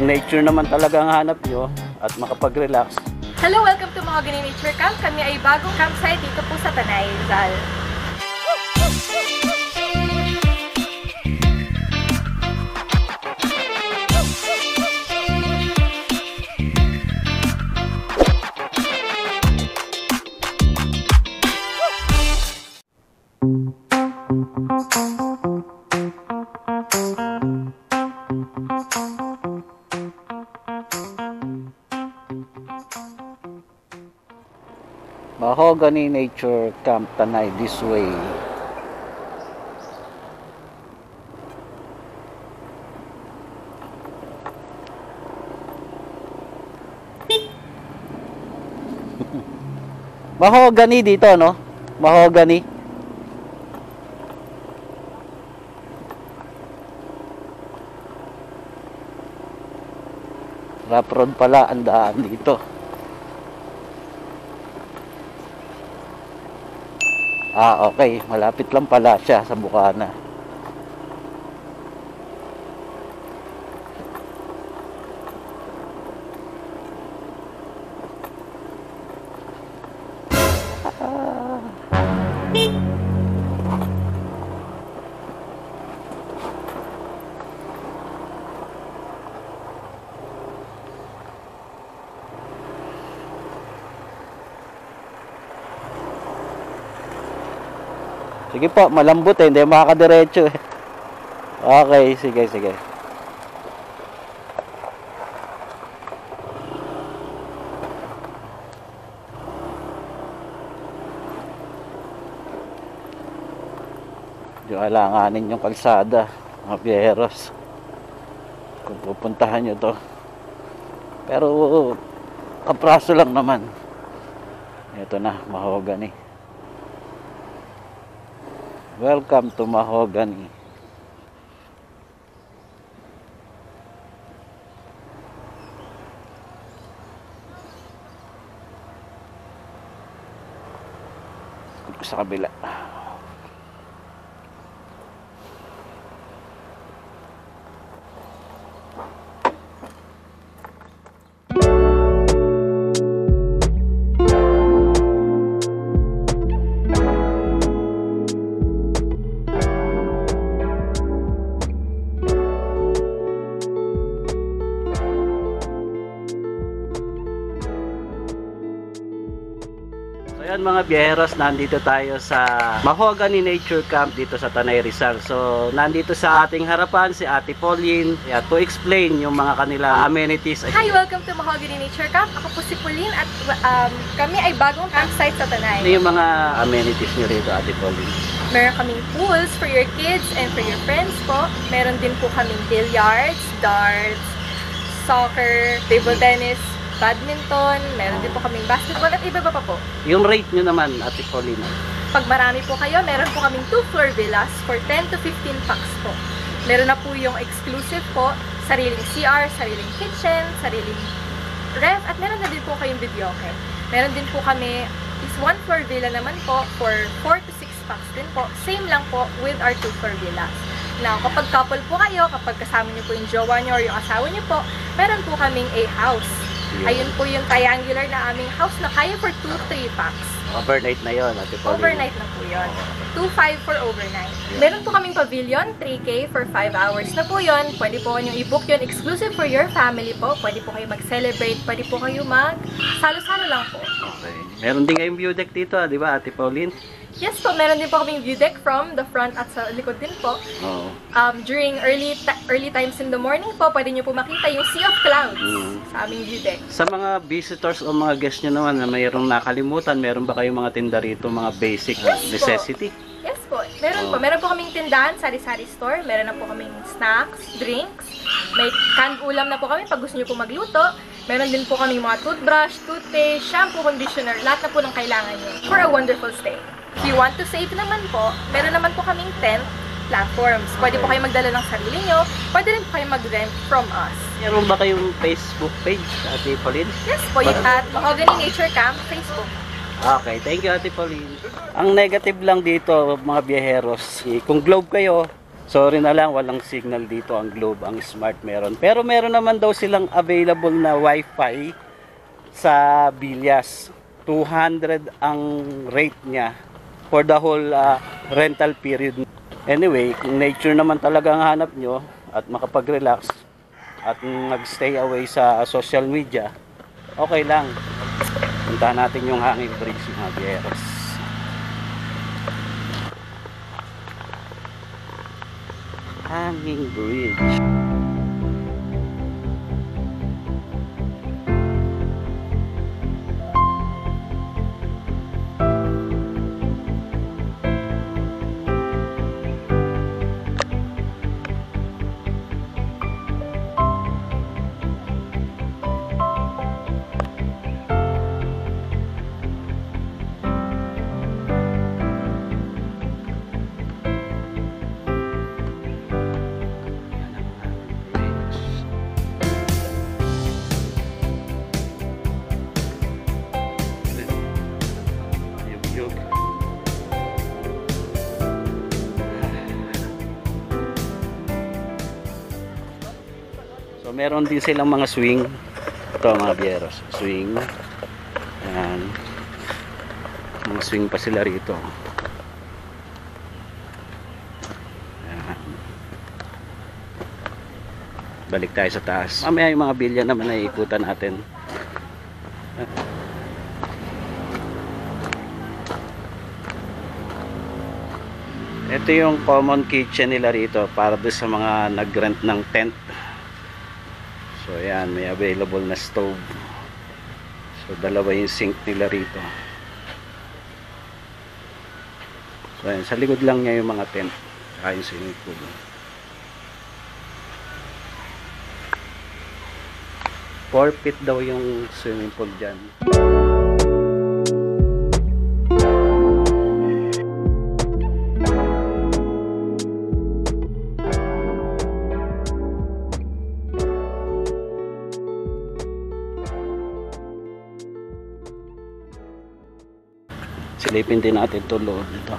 nature naman talaga ang hanap nyo at makapag-relax. Hello, welcome to Mahogany Nature Camp. Kami ay bagong campsite dito po sa Tanay, Rizal. Mahogany Nature Camp Tanay, this way. Mahogany dito, no? Mahogany. Rough road pala ang daan dito. Ah, okay. Malapit lang pala siya sa Bukana. Sige po, malambot eh, hindi makakadiretso eh. Okay, sige. Yung alanganin yung kalsada, mga biyeros. Kung pupuntahan nyo to. Pero, kapraso lang naman. Ito na, Mahogany. Welcome to Mahogany. Sa kabila. Ayan mga biyeros, nandito tayo sa Mahogany Nature Camp dito sa Tanay, Rizal. So nandito sa ating harapan si Ate Pauline to explain yung mga kanilang amenities. Hi, welcome to Mahogany Nature Camp. Ako po si Pauline at kami ay bagong campsite sa Tanay. Ano yung mga amenities nyo rito, Ate Pauline? Meron kaming pools for your kids and for your friends po. Meron din po kaming billiards, darts, soccer, table tennis, badminton, meron din po kaming basketball at iba pa po. Yung rate nyo naman, Ate Pauline? Pag marami po kayo, meron po kaming 2-floor villas for 10 to 15 packs po. Meron na po yung exclusive po, sariling CR, sariling kitchen, sariling ref, at meron na din po kayong videoke. Meron din po kami is 1-floor villa naman po for 4 to 6 packs din po. Same lang po with our 2-floor villas. Now, kapag couple po kayo, kapag kasama niyo po yung jowa niyo or yung asawa niyo po, meron po kaming a house. Ayun po yung triangular na aming house na kaya for 2-3 packs. Overnight na yun, Ate Pauline. Overnight na po yun. 2-5 for overnight. Meron po kaming pavilion, 3K for 5 hours na po yun. Pwede po yung i-book yun exclusive for your family po. Pwede po kayo mag-celebrate, pwede po kayo mag-salo-salo lang po. Okay. Meron din kayong view deck dito, di ba, Ate Pauline? Yes po, meron din po kaming view deck from the front at sa likod din po. Oo. During early times in the morning po, pwede nyo po makita yung sea of clouds sa aming view deck. Sa mga visitors o mga guests nyo naman na mayroong nakalimutan, meron ba kayong mga tinda rito, mga basic necessity? Yes po, meron po. Meron po kaming tindahan, sari-sari store. Meron na po kaming snacks, drinks. May canned ulam na po kami pag gusto nyo po magluto. Meron din po kaming mga toothbrush, toothpaste, shampoo, conditioner, lahat na po ng kailangan nyo for a wonderful stay. If you want to save naman po, meron naman po kaming tent platforms. Pwede po kayo magdala ng sarili nyo. Pwede rin po kayo mag-rent from us. Meron ba kayong Facebook page, Ate Pauline? Yes po, yung at Mahogany Nature Camp Facebook. Okay, thank you, Ate Pauline. Ang negative lang dito, mga biyeheros, kung globe kayo, Sorry na lang, walang signal dito ang Globe, ang Smart meron. Pero meron naman daw silang available na Wi-Fi sa Villas. 200 ang rate niya for the whole rental period. Anyway, kung nature naman talaga ang hanap nyo at makapag-relax at mag-stay away sa social media, okay lang. Puntahan natin yung Hanging Bridge, mga biyeros. Hanging Bridge. So meron din silang mga swing. Ito mga biyeros, swing. Ayan. Mga swing pa sila rito. Ayan. Balik tayo sa taas. Mamaya yung mga bilya naman ay ikutan natin. Ito yung common kitchen nila rito para doon sa mga nag-rent ng tent. So ayan, may available na stove. So dalawa yung sink nila rito. So ayan, sa likod lang niya yung mga tent. Saka yung swimming pool. 4 feet daw yung swimming pool dyan. Silipin din natin ito loob nito.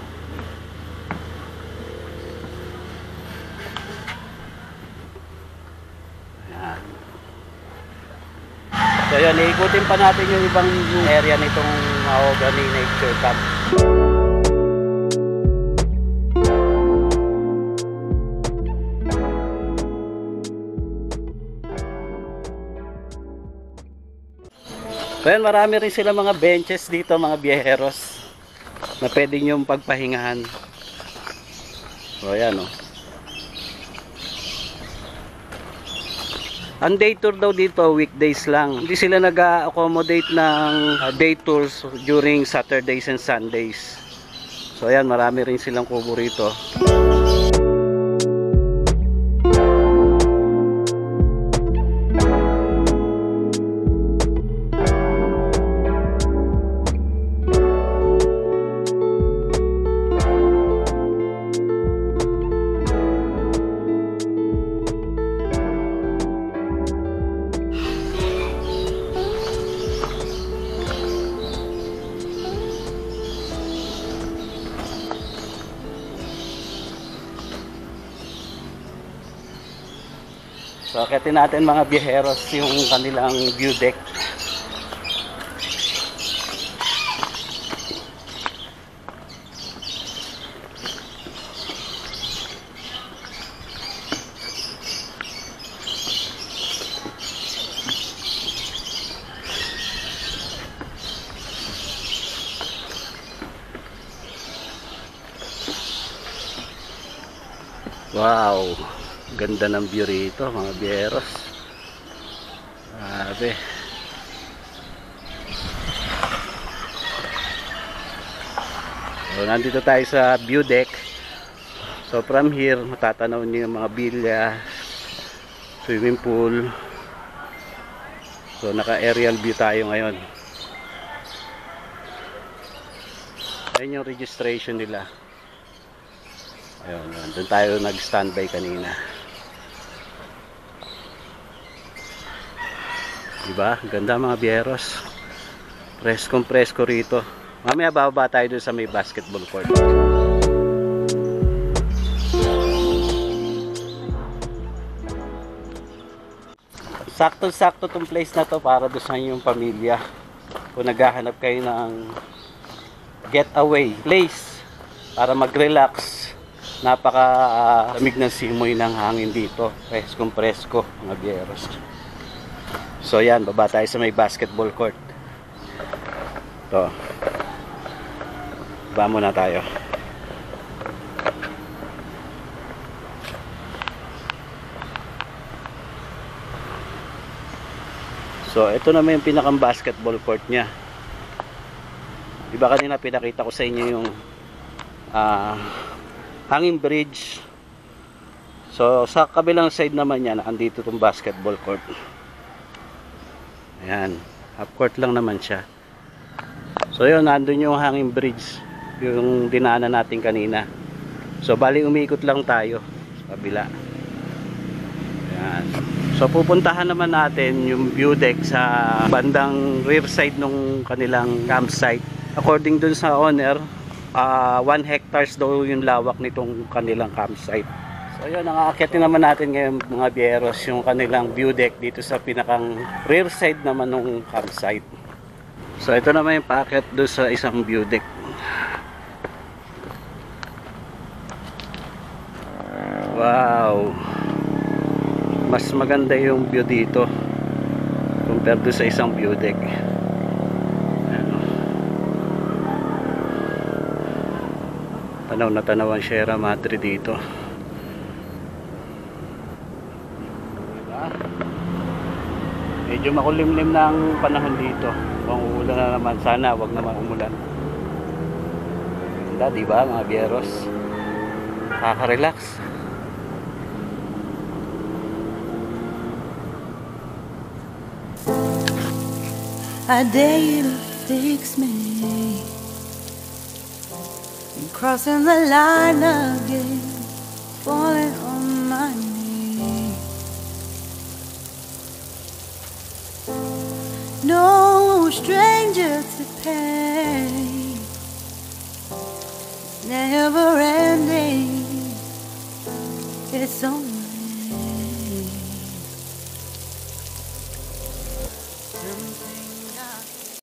Ayan. So yun, iikutin pa natin yung ibang area nitong Mahogany Nature Camp. So yun, marami rin sila mga benches dito, mga biyeheros, na pwede nyo pagpahingahan. So ayan o. Ang day tour daw dito, weekdays lang. Hindi sila nag-accommodate ng day tours during Saturdays and Sundays. So ayan, marami rin silang kubo rito. So akitin natin mga biyeheros yung kanilang view deck. Wow, ganda ng view rito mga biyeros. Grabe. So nandito tayo sa view deck. So from here matatanaw niyo yung mga bilya, swimming pool. So naka aerial view tayo ngayon. Ayun yung registration nila. Ayun, doon tayo nag-standby kanina. Diba? Ganda mga biyeros. Preskong presko rito. Mamaya bababa tayo doon sa may basketball court. Sakto-sakto tong place na to para doon sa inyong pamilya. Kung naghahanap kayo ng getaway place para mag-relax. Napaka lamig ng simoy ng hangin dito. Preskong presko, mga byeros. So yan, baba tayo sa may basketball court. To. Baba muna tayo. So ito naman yung pinakang basketball court niya. Diba kanina pinakita ko sa inyo yung hanging bridge. So sa kabilang side naman yan, andito itong basketball court. Ayan, half court lang naman siya. So yun, nandun yung hanging bridge, yung dinaanan natin kanina. So bali umikot lang tayo sa kabila. Ayan. So pupuntahan naman natin yung view deck sa bandang rear side nung kanilang campsite. According dun sa owner, 1 hectares daw yung lawak nitong kanilang campsite. So yun, nakaakyat naman natin ngayon mga byeros yung kanilang view deck dito sa pinakang rear side naman ng campsite. So ito naman yung paakyat doon sa isang view deck. Wow, mas maganda yung view dito compared doon sa isang view deck. Tanaw na tanaw ang Sierra Madre dito. Diba? Medyo makulimlim na ang panahon dito. Kung uulan na naman, sana wag naman umulan. Ganda, diba mga byeros? Nakaka-relax. I dare you to fix me. Crossing the line again, falling on my knees. No stranger to pain, it's never ending, it's only